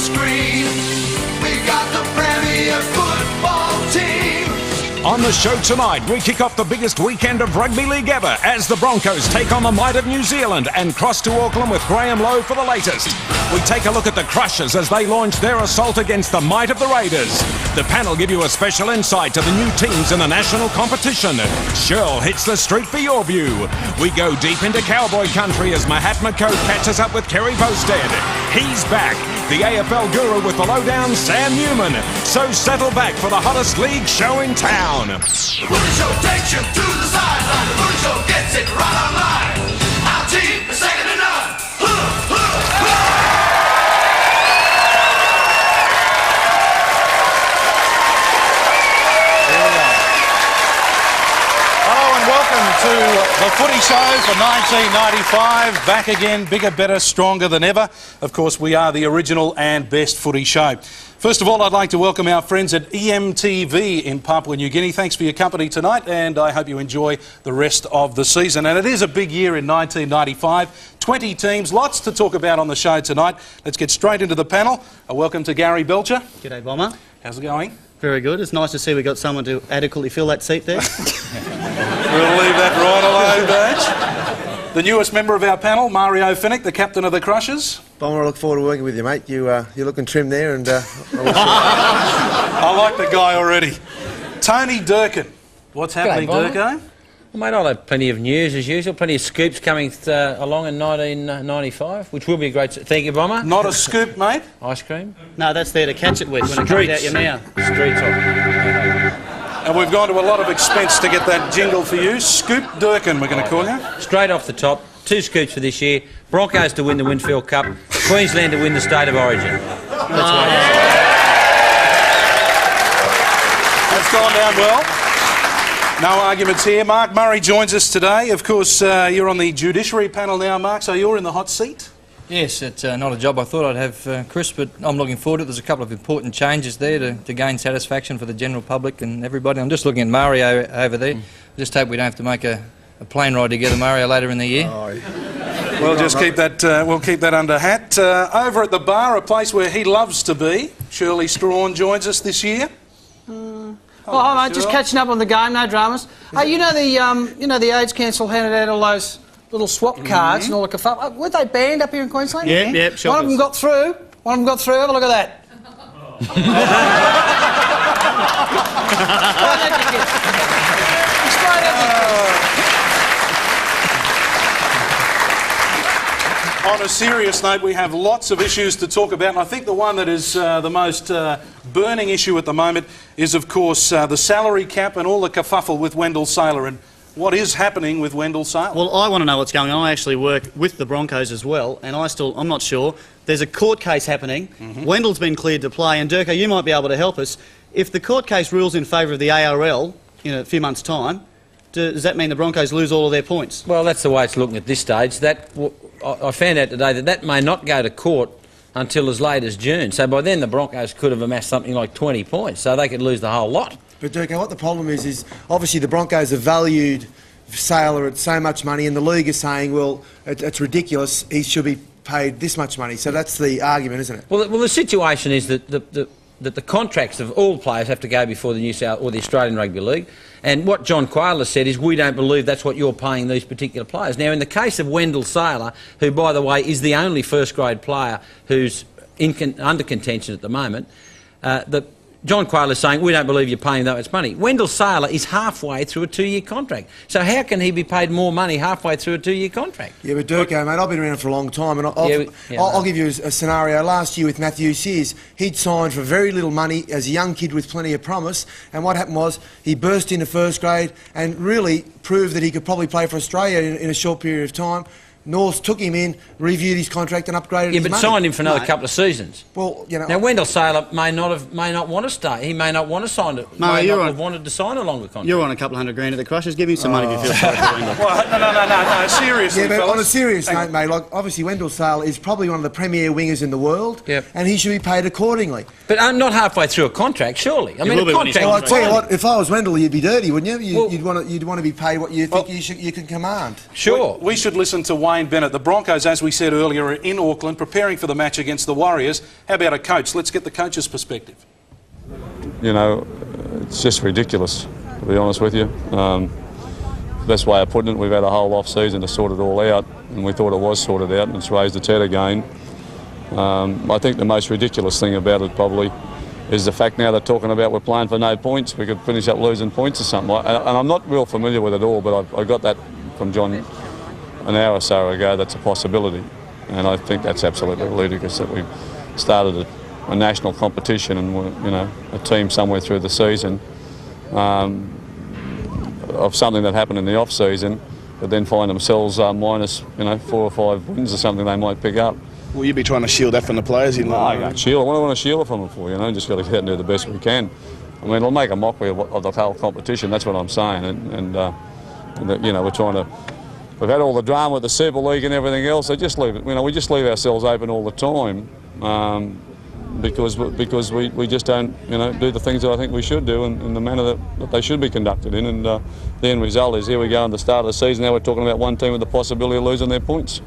screen. We got the Premier Football Team. On the show tonight, we kick off the biggest weekend of rugby league ever as the Broncos take on the might of New Zealand and cross to Auckland with Graham Lowe for the latest. We take a look at the Crushers as they launch their assault against the might of the Raiders. The panel give you a special insight to the new teams in the national competition. Shirl hits the street for your view. We go deep into cowboy country as Mahatma Coe catches up with Kerry Bosted. He's back, the AFL guru with the lowdown, Sam Newman. So settle back for the hottest league show in town. The Footy Show takes you to the sideline. The Footy Show gets it right online. Our team is second to none. Hello and welcome to the Footy Show for 1995. Back again, bigger, better, stronger than ever. Of course, we are the original and best footy show. First of all, I'd like to welcome our friends at EMTV in Papua New Guinea. Thanks for your company tonight, and I hope you enjoy the rest of the season. And it is a big year in 1995. 20 teams, lots to talk about on the show tonight. Let's get straight into the panel. A welcome to Gary Belcher. G'day, Bomber. How's it going? Very good. It's nice to see we got someone to adequately fill that seat there. We'll leave that right alone, Badge. The newest member of our panel, Mario Finnick, the captain of the Crushers. Bomber, I look forward to working with you, mate. You're looking trim there, and I like the guy already. Tony Durkin. What's happening, Durko? Well, mate, I'll have plenty of news as usual, plenty of scoops coming along in 1995, which will be a great... Thank you, Bomber. Not a scoop, mate. Ice cream. No, that's there to catch it with when it comes out your mouth. Streets of... And we've gone to a lot of expense to get that jingle for you. Scoop Durkin, we're going to call you. Straight off the top, 2 scoops for this year. Broncos to win the Winfield Cup. Queensland to win the State of Origin. That's gone down well. No arguments here. Mark Murray joins us today. Of course, you're on the judiciary panel now, Mark, so you're in the hot seat. Yes, it's not a job I thought I'd have, Chris, but I'm looking forward to it. There's a couple of important changes there to gain satisfaction for the general public and everybody. I'm just looking at Mario over there. Just hope we don't have to make a plane ride together, Mario, later in the year. We'll just keep that. We'll keep that under hat. Over at the bar, a place where he loves to be. Shirley Strawn joins us this year. Oh, hi, mate. Just catching up on the game. No dramas. Hey, you know the AIDS Council handed out all those little swap cards and all the kerfuffle. Were they banned up here in Queensland? Yeah, sure. One of them got through. Have a look at that. On a serious note, we have lots of issues to talk about, and I think the one that is the most burning issue at the moment is, of course, the salary cap and all the kerfuffle with Wendell Saylor. And what is happening with Wendell Saylor? Well, I want to know what's going on. I actually work with the Broncos as well, and I'm not sure. There's a court case happening. Wendell's been cleared to play, and Durko, you might be able to help us. If the court case rules in favour of the ARL in a few months' time, does that mean the Broncos lose all of their points? Well, that's the way it's looking at this stage. I found out today that may not go to court until as late as June. So by then the Broncos could have amassed something like 20 points, so they could lose the whole lot. But Durko, what the problem is obviously the Broncos have valued Saylor at so much money, and the league is saying, well, it's ridiculous. He should be paid this much money. So that's the argument, isn't it? Well, the situation is that the contracts of all players have to go before the New South or the Australian Rugby League. And what John Quayler said is, we don't believe that's what you're paying these particular players. Now, in the case of Wendell Saylor, who, by the way, is the only first-grade player who's under contention at the moment, John Quayler is saying, we don't believe you're paying that much money. Wendell Saylor is halfway through a 2-year contract. So how can he be paid more money halfway through a 2-year contract? Yeah, but Durko, mate, I've been around for a long time, and I'll give you a scenario. Last year with Matthew Sears, he'd signed for very little money as a young kid with plenty of promise, and what happened was he burst into first grade and really proved that he could probably play for Australia in a short period of time. North took him in, reviewed his contract and upgraded his money. Yeah, but signed him for another couple of seasons. Well, you know... Now, Wendell Saylor may not want to stay. He may not want to sign it. May not have wanted to sign a longer contract. You're on a couple $100,000 at the Crushers. Give him some money if you feel sorry for Wendell. Well, no, seriously, yeah, but fellas. on a serious note, mate, like, obviously Wendell Saylor is probably one of the premier wingers in the world, and he should be paid accordingly. But not halfway through a contract, surely. I mean, a contract... Well, I tell you what, if I was Wendell, you'd be dirty, wouldn't you? You'd want to be paid what you think you can command. Sure. We should listen to Wayne Wayne Bennett. The Broncos, as we said earlier, are in Auckland preparing for the match against the Warriors. How about a coach? Let's get the coach's perspective. You know, it's just ridiculous, to be honest with you. Best way of putting it, we've had a whole off-season to sort it all out, and we thought it was sorted out, and it's raised its head again. I think the most ridiculous thing about it probably is the fact now they're talking about we're playing for no points. We could finish up losing points or something. And I'm not real familiar with it all, but I got that from John an hour or so ago. That's a possibility, and I think that's absolutely ludicrous that we've started a national competition and we're, you know, a team somewhere through the season of something that happened in the off season, but then find themselves minus, you know, 4 or 5 wins or something they might pick up. Will you be trying to shield that from the players? No, I can't shield it. What do I want to shield it from them for? You know, just got to get out and do the best we can. I mean, it'll make a mockery of the whole competition. That's what I'm saying. And you know, we're trying to. We've had all the drama with the Superleague and everything else. So just leave it. You know, we just leave ourselves open all the time because we just don't, you know, do the things that I think we should do in the manner that they should be conducted in. And the end result is here we go in the start of the season. Now we're talking about one team with the possibility of losing their points.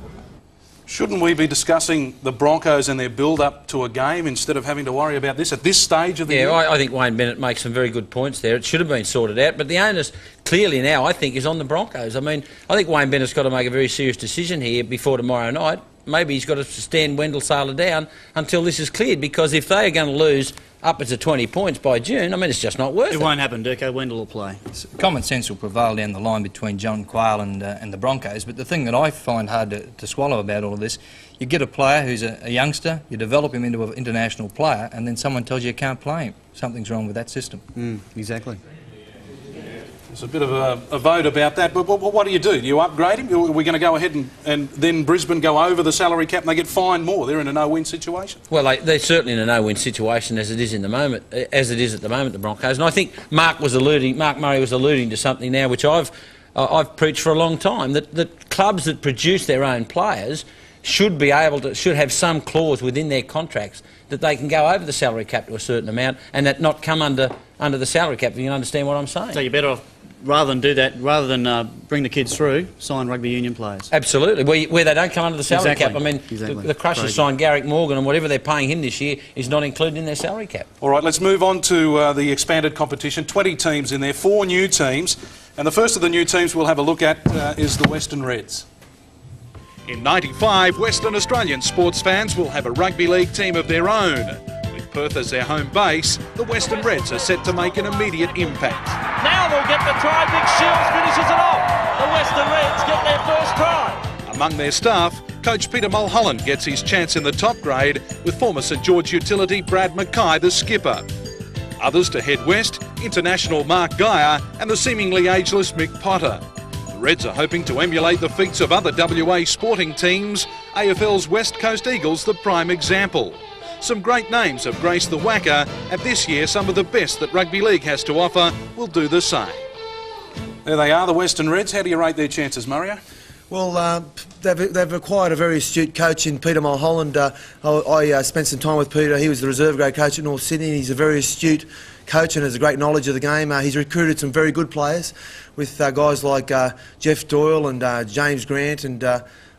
Shouldn't we be discussing the Broncos and their build-up to a game instead of having to worry about this at this stage of the year? Yeah, I think Wayne Bennett makes some very good points there. It should have been sorted out, but the onus clearly now, I think, is on the Broncos. I mean, I think Wayne Bennett's got to make a very serious decision here before tomorrow night. Maybe he's got to stand Wendell Sailor down until this is cleared, because if they are going to lose upwards of 20 points by June, I mean, it's just not worth it. It won't happen, Durko. Wendell will play. Common sense will prevail down the line between John Quayle and the Broncos, but the thing that I find hard to swallow about all of this, you get a player who's a youngster, you develop him into an international player, and then someone tells you can't play him. Something's wrong with that system. Exactly. There's a bit of a vote about that, but what do? Do you upgrade him? Are we going to go ahead and then Brisbane go over the salary cap and they get fined more? They're in a no-win situation. Well, they're certainly in a no-win situation as it is at the moment, the Broncos. And I think Mark Murray was alluding to something now which I've preached for a long time, that clubs that produce their own players should have some clause within their contracts that they can go over the salary cap to a certain amount and that not come under the salary cap, if you can understand what I'm saying. So you're better off, rather than do that, rather than bring the kids through, sign rugby union players. Absolutely, where they don't come under the salary cap. I mean, Exactly. the Crushers signed Garrick Morgan, and whatever they're paying him this year is not included in their salary cap. All right, let's move on to the expanded competition. 20 teams in there, 4 new teams. And the first of the new teams we'll have a look at is the Western Reds. In 95, Western Australian sports fans will have a rugby league team of their own. With Perth as their home base, the Western Reds are set to make an immediate impact. Now they'll get the try. Big Shields finishes it off. The Western Reds get their first try. Among their staff, coach Peter Mulholland gets his chance in the top grade with former St George utility Brad Mackay the skipper. Others to head west, international Mark Geyer and the seemingly ageless Mick Potter. The Reds are hoping to emulate the feats of other WA sporting teams, AFL's West Coast Eagles the prime example. Some great names have graced the Wacker, and this year some of the best that Rugby League has to offer will do the same. There they are, the Western Reds. How do you rate their chances, Mario? Well, they've acquired a very astute coach in Peter Mulholland. I spent some time with Peter. He was the reserve grade coach at North Sydney. He's a very astute coach and has a great knowledge of the game. He's recruited some very good players with guys like Jeff Doyle and James Grant, and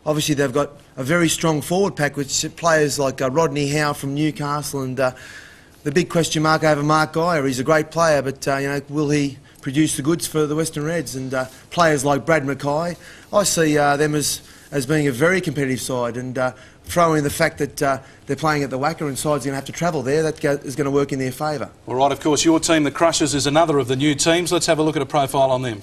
obviously they've got a very strong forward pack with players like Rodney Howe from Newcastle, and the big question mark over Mark Geyer. He's a great player, but you know, will he produce the goods for the Western Reds? And players like Brad Mackay, I see them as being a very competitive side, and throw in the fact that they're playing at the Wacker and side's going to have to travel there. That is going to work in their favour. All right, of course, your team, the Crushers, is another of the new teams. Let's have a look at a profile on them.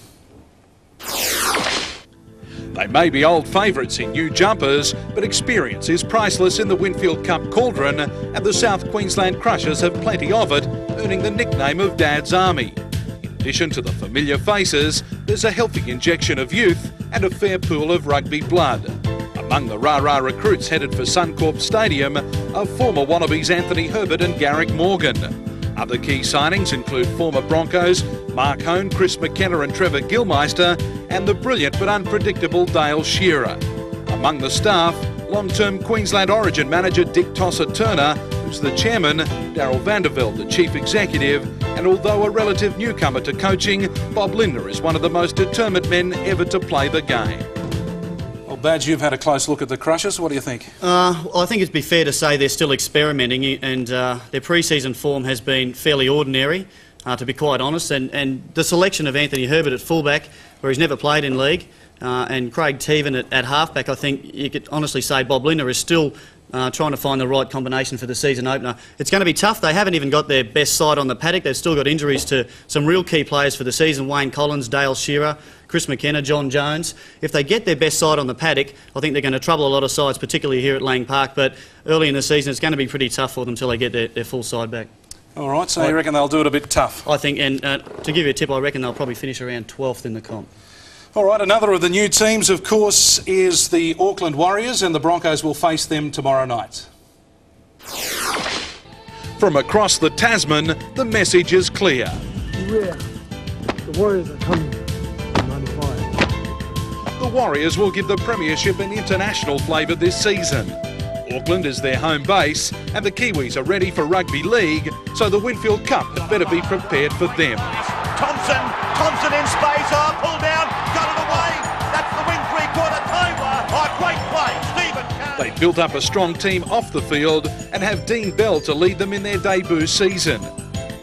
They may be old favourites in new jumpers, but experience is priceless in the Winfield Cup cauldron, and the South Queensland Crushers have plenty of it, earning the nickname of Dad's Army. In addition to the familiar faces, there's a healthy injection of youth and a fair pool of rugby blood. Among the rah-rah recruits headed for Suncorp Stadium are former Wallabies Anthony Herbert and Garrick Morgan. Other key signings include former Broncos Mark Hone, Chris McKenna and Trevor Gilmeister, and the brilliant but unpredictable Dale Shearer. Among the staff, long-term Queensland Origin manager Dick Tosser-Turner, who's the chairman, Darryl Vandervelde, the chief executive, and although a relative newcomer to coaching, Bob Lindner is one of the most determined men ever to play the game. Well, Badge, you've had a close look at the Crushers. What do you think? Well, I think it'd be fair to say they're still experimenting, and their pre-season form has been fairly ordinary, to be quite honest. And the selection of Anthony Herbert at fullback, where he's never played in league, and Craig Tevan at halfback, I think you could honestly say Bob Lindner is still trying to find the right combination for the season opener. It's going to be tough. They haven't even got their best side on the paddock. They've still got injuries to some real key players for the season: Wayne Collins, Dale Shearer, Chris McKenna, John Jones. If they get their best side on the paddock, I think they're going to trouble a lot of sides, particularly here at Lang Park. But early in the season, it's going to be pretty tough for them until they get their full side back. All right, so you reckon they'll do it a bit tough? I think, and to give you a tip, I reckon they'll probably finish around 12th in the comp. All right, another of the new teams, of course, is the Auckland Warriors, and the Broncos will face them tomorrow night. From across the Tasman, the message is clear. Yeah, the Warriors are coming in 95. The Warriors will give the Premiership an international flavour this season. Auckland is their home base, and the Kiwis are ready for Rugby League, so the Winfield Cup had better be prepared for them. Thompson in space, pulled down, got it away. That's the win three-quarter over. Great play, Stephen. They built up a strong team off the field and have Dean Bell to lead them in their debut season.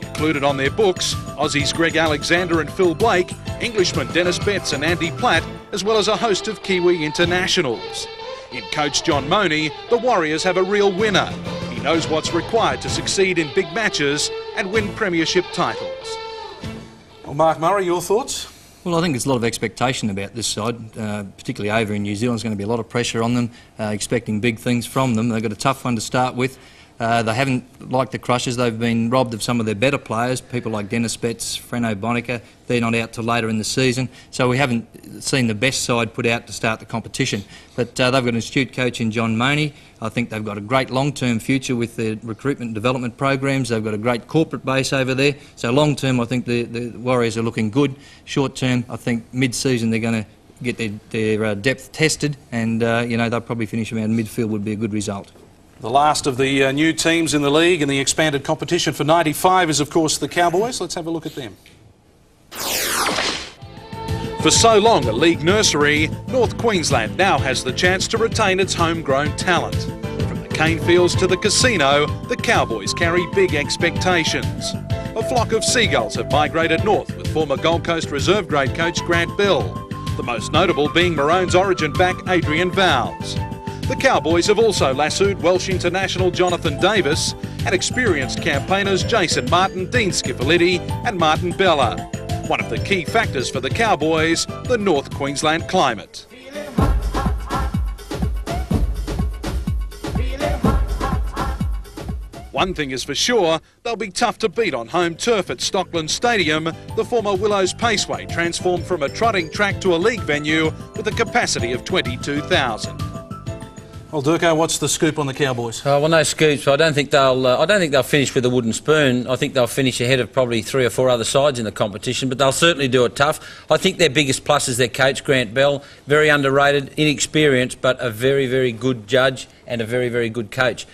Included on their books, Aussies Greg Alexander and Phil Blake, Englishmen Dennis Betts and Andy Platt, as well as a host of Kiwi internationals. In coach John Mooney, the Warriors have a real winner. He knows what's required to succeed in big matches and win premiership titles. Well, Mark Murray, your thoughts? Well, I think there's a lot of expectation about this side, particularly over in New Zealand. There's going to be a lot of pressure on them, expecting big things from them. They've got a tough one to start with. They haven't, like the Crushers, they've been robbed of some of their better players, people like Dennis Betts, Freno Bonica. They're not out till later in the season, so we haven't seen the best side put out to start the competition. But they've got an astute coach in John Mooney. I think they've got a great long-term future with their recruitment and development programs. They've got a great corporate base over there. So long-term, I think the Warriors are looking good. Short-term, I think mid-season they're going to get their depth tested, and they'll probably finish around midfield would be a good result. The last of the new teams in the league and the expanded competition for 95 is, of course, the Cowboys. Let's have a look at them. For so long a league nursery, North Queensland now has the chance to retain its homegrown talent. From the cane fields to the casino, the Cowboys carry big expectations. A flock of seagulls have migrated north with former Gold Coast reserve grade coach Grant Bell, the most notable being Maroons origin back Adrian Vowles. The Cowboys have also lassoed Welsh international Jonathan Davis and experienced campaigners Jason Martin, Dean Skiffolitti and Martin Bella. One of the key factors for the Cowboys, the North Queensland climate. One thing is for sure, they'll be tough to beat on home turf at Stockland Stadium, the former Willows Paceway transformed from a trotting track to a league venue with a capacity of 22,000. Well, Durko, what's the scoop on the Cowboys? Well, no scoops. I don't think they'll finish with a wooden spoon. I think they'll finish ahead of probably 3 or 4 other sides in the competition, but they'll certainly do it tough. I think their biggest plus is their coach, Grant Bell. Very underrated, inexperienced, but a very, very good judge and a very, very good coach.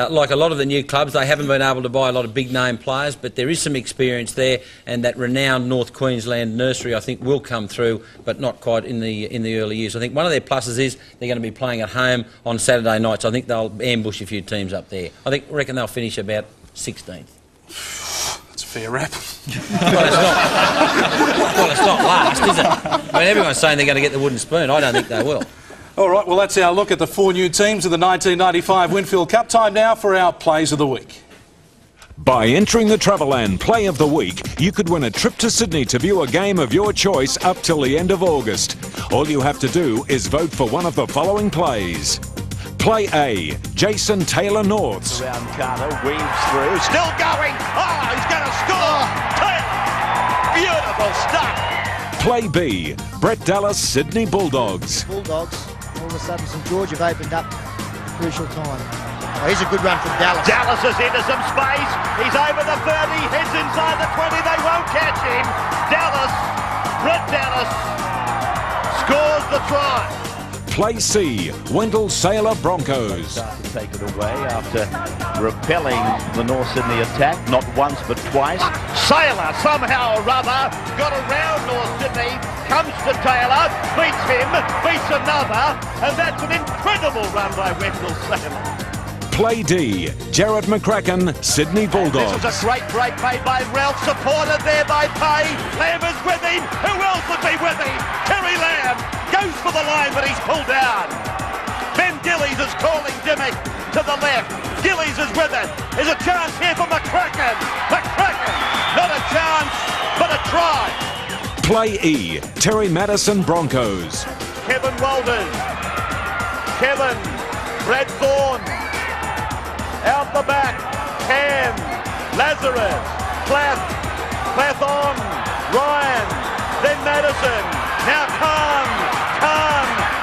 Like a lot of the new clubs, they haven't been able to buy a lot of big-name players, but there is some experience there, and that renowned North Queensland nursery, I think, will come through, but not quite in the early years. I think one of their pluses is they're going to be playing at home on Saturday nights. I think they'll ambush a few teams up there. I reckon they'll finish about 16th. That's a fair rap. Well, it's not last, is it? I mean, everyone's saying they're going to get the wooden spoon. I don't think they will. All right, well, that's our look at the 4 new teams of the 1995 Winfield Cup. Time now for our Plays of the Week. By entering the Travelland Play of the Week, you could win a trip to Sydney to view a game of your choice up till the end of August. All you have to do is vote for one of the following plays. Play A, Jason Taylor Norths. Around Carter, weaves through, still going. Oh, he's going to score. Taylor, beautiful stuff. Play B, Brett Dallas Sydney Bulldogs. Bulldogs. All of a sudden, St George have opened up crucial time. Oh, here's a good run from Dallas. Dallas is into some space. He's over the 30, heads inside the 20. They won't catch him. Dallas, Brett Dallas, scores the try. Play C, Wendell Sailor Broncos. Start to take it away after repelling the North Sydney attack, not once but twice. Sailor somehow or other got around North Sydney, comes to Taylor, beats him, beats another, and that's an incredible run by Wendell Sailor. Play D, Jared McCracken, Sydney Bulldogs. This is a great break made by Ralph, supported there by Pay. Lamb is with him. Who else would be with him? Terry Lamb goes for the line, but he's pulled down. Ben Gillies is calling Dimmick to the left. Gillies is with it. There's a chance here for McCracken. McCracken, not a chance, but a try. Play E, Terry Madison Broncos. Kevin Walden. Kevin. Brad Thorne. Out the back, Cam, Lazarus, Plath on, Ryan, then Madison, now Khan,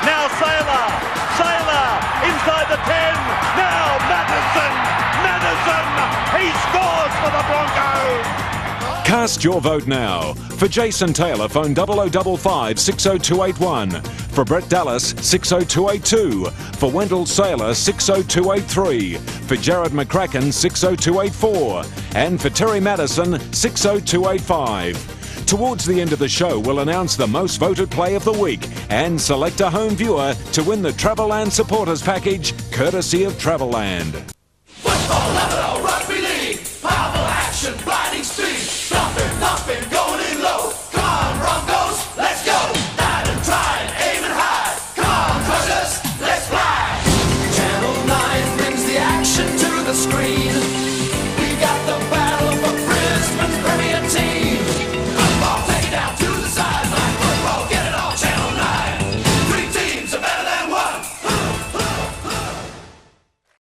now Sailor, inside the 10, now Madison, he scores for the Broncos! Cast your vote now. For Jason Taylor, phone 0055 60281. For Brett Dallas, 60282. For Wendell Sailor, 60283. For Jared McCracken, 60284. And for Terry Madison, 60285. Towards the end of the show, we'll announce the most voted play of the week and select a home viewer to win the Travelland Supporters Package, courtesy of Travelland. Football level, rugby league, powerful action, blinding speed, thumping, going in low. Come on, Broncos, let's go. Hide and try and aim and hide. Come on, Crushers, let's fly. Channel 9 brings the action